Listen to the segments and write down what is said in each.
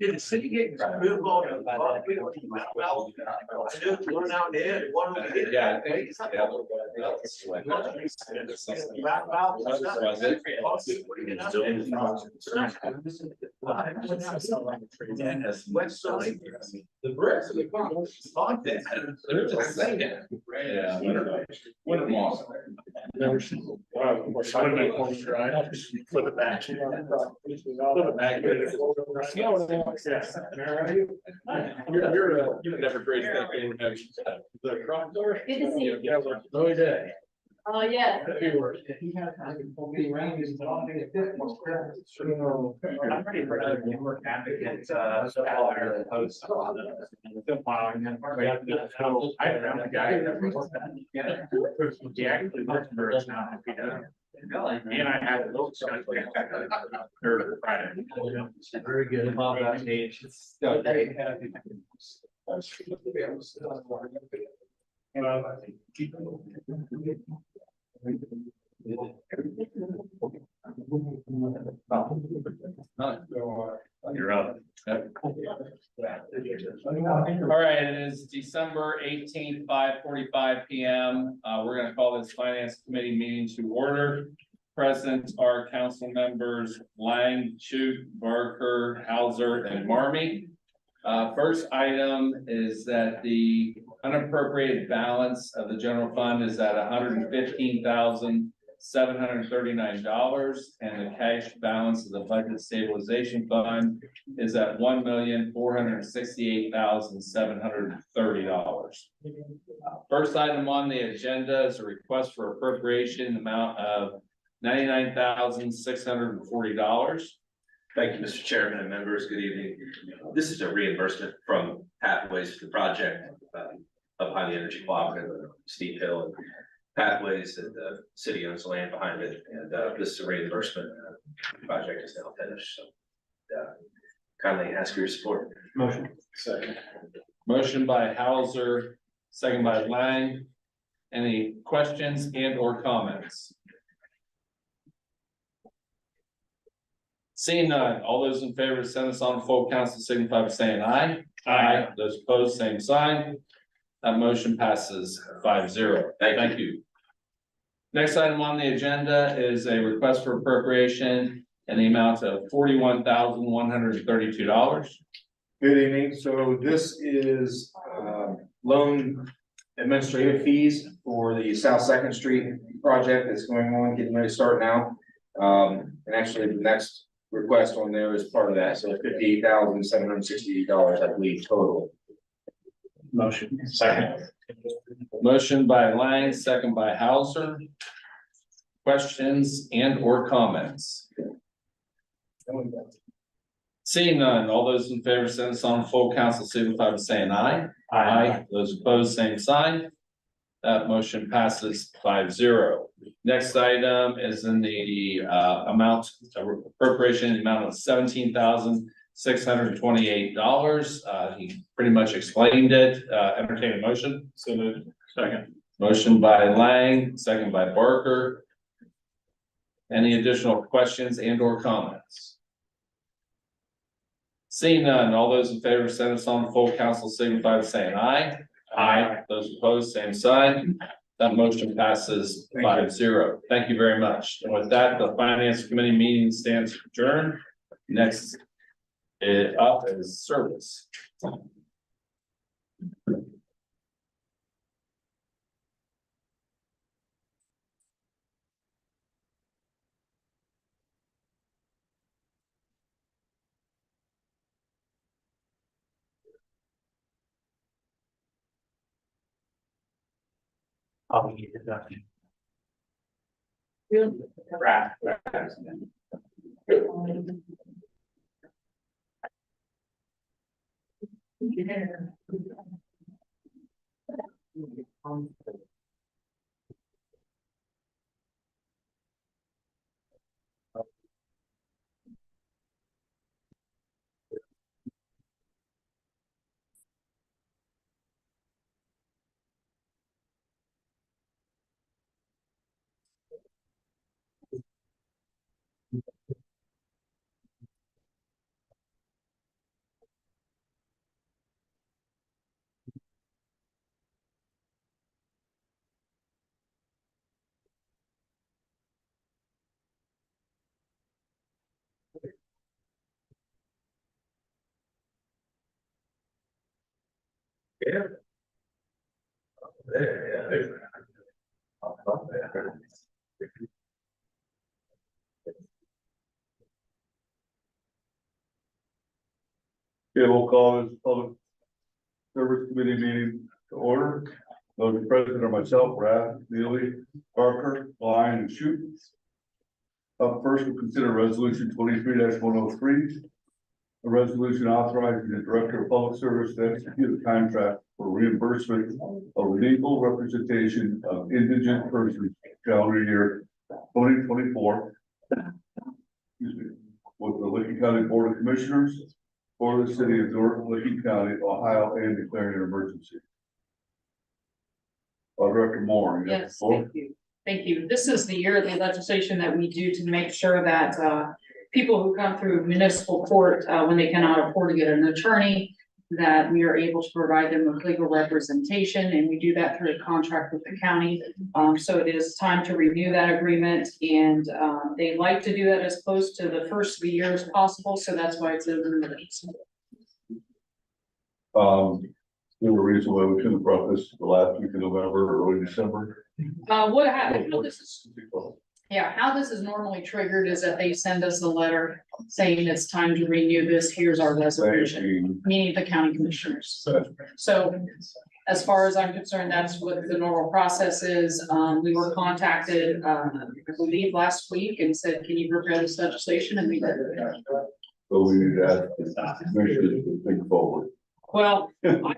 Did the city get moved on? One out there, one over here. Yeah, I think. West side. The rest of the conference. They're just saying it. Yeah. What a moss. Flip it back. Flip it back. You're never great at that game, have you? The crop door. Good to see you. Yeah, no day. Oh, yeah. I'm ready for another Newark advocate, post. I found a guy. He actually works for us now. And I had a little Friday. Very good. You're up. All right, it is December 18th, 5:45 PM. We're gonna call this finance committee meeting to order. Present are council members Lang, Chute, Barker, Hauser, and Marmy. First item is that the unappropriated balance of the general fund is at $115,739, and the cash balance of the budget stabilization fund is at $1,468,730. First item on the agenda is a request for appropriation amount of $99,640. Thank you, Mr. Chairman and members. Good evening. This is a reimbursement from Pathways for the project up behind the energy clock and the steep hill. And Pathways, that the city owns the land behind it, and this is a reimbursement. The project is now finished, so kindly ask for your support. Motion. Second. Motion by Hauser, second by Lang. Any questions and or comments? Seeing none, all those in favor of send this on to full council signify by saying aye. Aye. Those opposed, same sign. That motion passes 5-0. Thank you. Next item on the agenda is a request for appropriation in the amount of $41,132. Good evening. So this is loan administrative fees for the South Second Street project that's going on, getting ready to start now. And actually the next request on there is part of that. So $58,768, I believe, total. Motion. Second. Motion by Lang, second by Hauser. Questions and or comments? Seeing none, all those in favor send this on to full council signify by saying aye. Aye. Those opposed, same sign. That motion passes 5-0. Next item is in the amount of appropriation, the amount of $17,628. He pretty much explained it. Entertain a motion. So moved. Second. Motion by Lang, second by Barker. Any additional questions and or comments? Seeing none, all those in favor send us on to full council signify by saying aye. Aye. Those opposed, same sign. That motion passes 5-0. Thank you very much. And with that, the finance committee meeting stands adjourned. Next up is service. I'll be it done. Right. Yeah. There. Okay, we'll call this public service committee meeting to order. Those present are myself, Brad, Neely, Parker, Blind, and Shute. Up first, we'll consider resolution 23-103. A resolution authorizing the director of public service to execute a contract for reimbursement of legal representation of indigent persons calendar year 2024. Excuse me, with the Licking County Board of Commissioners for the city of Newark, Licking County, Ohio, and declaring an emergency. Director Moore. you have the Yes, floor. thank you. Thank you. This is the yearly legislation that we do to make sure that people who come through municipal court, when they cannot afford to get an attorney, that we are able to provide them with legal representation, and we do that through a contract with the county. So it is time to renew that agreement, and they like to do that as close to the first of the year as possible, so that's why it's in the release. There were reasons why we couldn't have brought this the last week of November or early December. What happened, how this is normally triggered is that they send us a letter saying it's time to renew this, here's our resolution, meaning the county commissioners. So as far as I'm concerned, that's what the normal process is. We were contacted, I believe last week and said, can you prepare this legislation? And we did. So we need to ask the commissioners to think forward. Well, I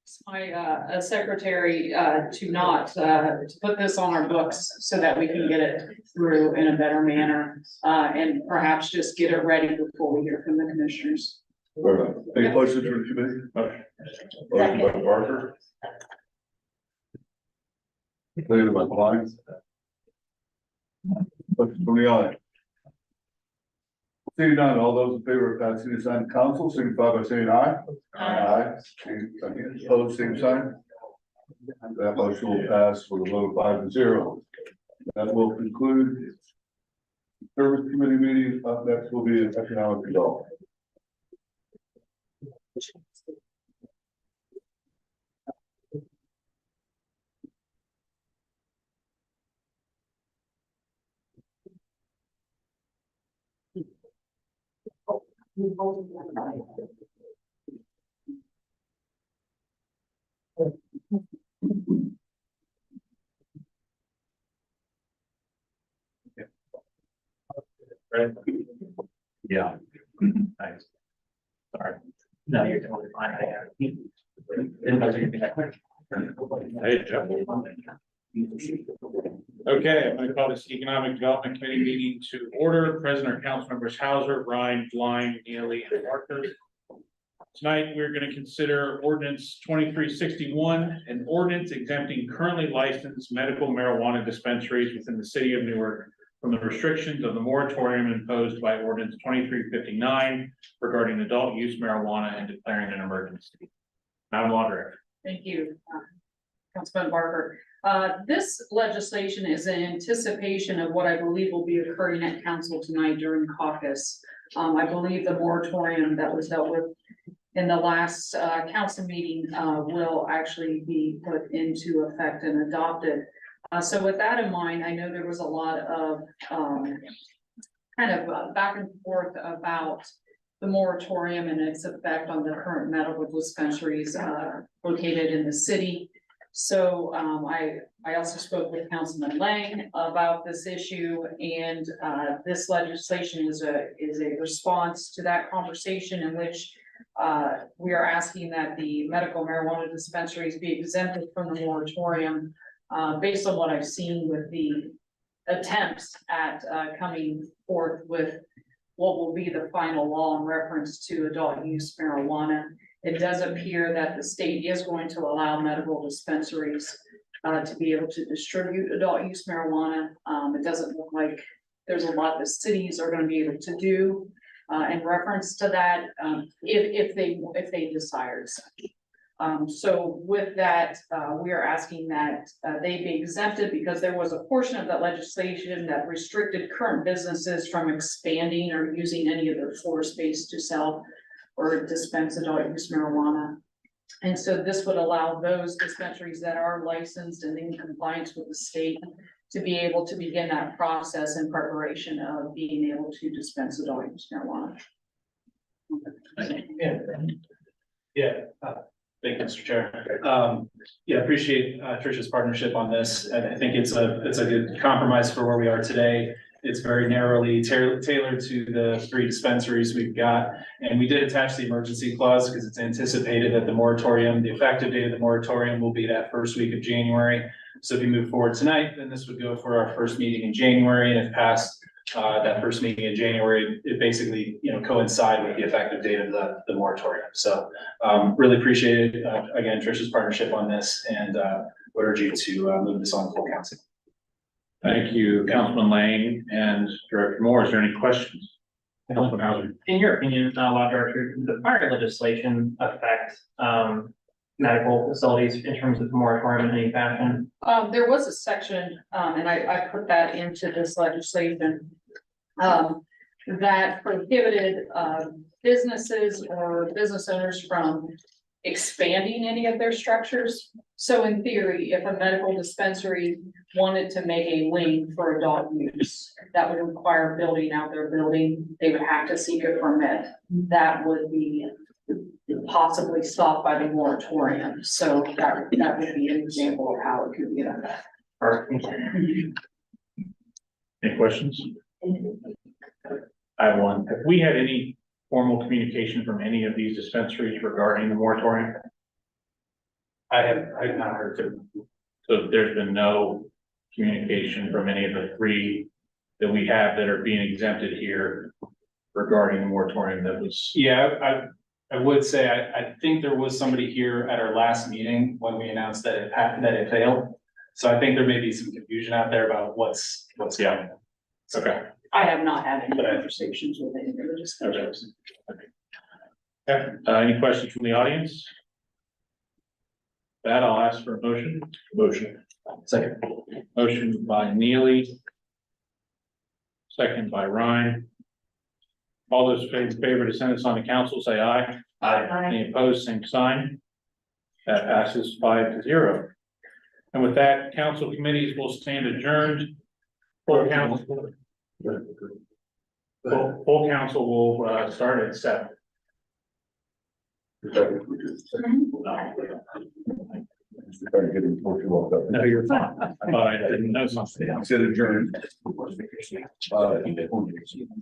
asked my secretary to not to put this on our books so that we can get it through in a better manner and perhaps just get it ready before we hear from the commissioners. Fair enough. Any questions for the committee? Motion by Parker. Seconded by Blind. Questions from the audience? Seeing none, all those in favor of passing this on to council, signify by saying aye. Aye. Opposed, same sign. That motion will pass with a vote of 5-0. That will conclude service committee meeting. Up next will be economic development. Right? Yeah. Thanks. Sorry. No, you're totally fine. Didn't know you that quick. Hey, Joe. Okay, I'm gonna call this Economic Development Committee meeting to order. President or council members Hauser, Ryan, Blind, Neely, and Parker. Tonight, we're gonna consider ordinance 2361, an ordinance exempting currently licensed medical marijuana dispensaries within the city of Newark from the restrictions of the moratorium imposed by ordinance 2359 regarding adult use marijuana and declaring an emergency. Madam Law Director. Thank you, Councilman Barker. This legislation is in anticipation of what I believe will be occurring at council tonight during caucus. I believe the moratorium that was dealt with in the last council meeting will actually be put into effect and adopted. So with that in mind, I know there was a lot of kind of back and forth about the moratorium and its effect on the current medical dispensaries located in the city. So I also spoke with Councilman Lang about this issue, and this legislation is a response to that conversation in which we are asking that the medical marijuana dispensaries be exempted from the moratorium based on what I've seen with the attempts at coming forth with what will be the final law in reference to adult use marijuana. It does appear that the state is going to allow medical dispensaries to be able to distribute adult use marijuana. It doesn't look like There's a lot that cities are gonna be able to do, in reference to that, if they desire such. So with that, we are asking that, they be exempted because there was a portion of that legislation that restricted current businesses from expanding or using any of their floor space to sell or dispense adult use marijuana. And so this would allow those dispensaries that are licensed and in compliance with the state to be able to begin that process in preparation of being able to dispense adult use marijuana. Thank you, Mr. Chair. Appreciate Trish's partnership on this. I think it's a good compromise for where we are today. It's very narrowly tailored to the 3 dispensaries we've got. And we did attach the emergency clause because it's anticipated that the effective date of the moratorium will be that first week of January. So if you move forward tonight, then this would go for our first meeting in January, and if passed, that first meeting in January, it basically, coincide with the effective date of the moratorium. So, really appreciate it, again, Trish's partnership on this, and, would urge you to, move this on to full council. Thank you, Councilman Lane and Director Moore. Is there any questions? Councilman Hauser. In your opinion, Law Director, does the prior legislation affect medical facilities in terms of moratorium in any fashion? There was a section, and I put that into this legislation, that prohibited, businesses or business owners from expanding any of their structures. So in theory, if a medical dispensary wanted to make a wing for adult use, that would require building out their building, they would have to seek a permit. That would be possibly stopped by the moratorium, so that would be an example of how it could be done. Any questions? I have one. Have we had any formal communication from any of these dispensaries regarding the moratorium? I've not heard of. So there's been no communication from any of the 3 that we have that are being exempted here regarding the moratorium that was. Yeah, I would say, I think there was somebody here at our last meeting when we announced that it failed. So I think there may be some confusion out there about what's going on. Okay. I have not had any conversations with any religious. Any questions from the audience? That I'll ask for a motion. Motion. Second. Motion by Neely. Second by Ryan. All those in favor to send this on to council, say aye. Any opposed, same sign. That passes 5-0. And with that, council committees will stand adjourned. Full council. Full council will start at 7. No, you're fine. I thought I didn't know something. Consider adjourned.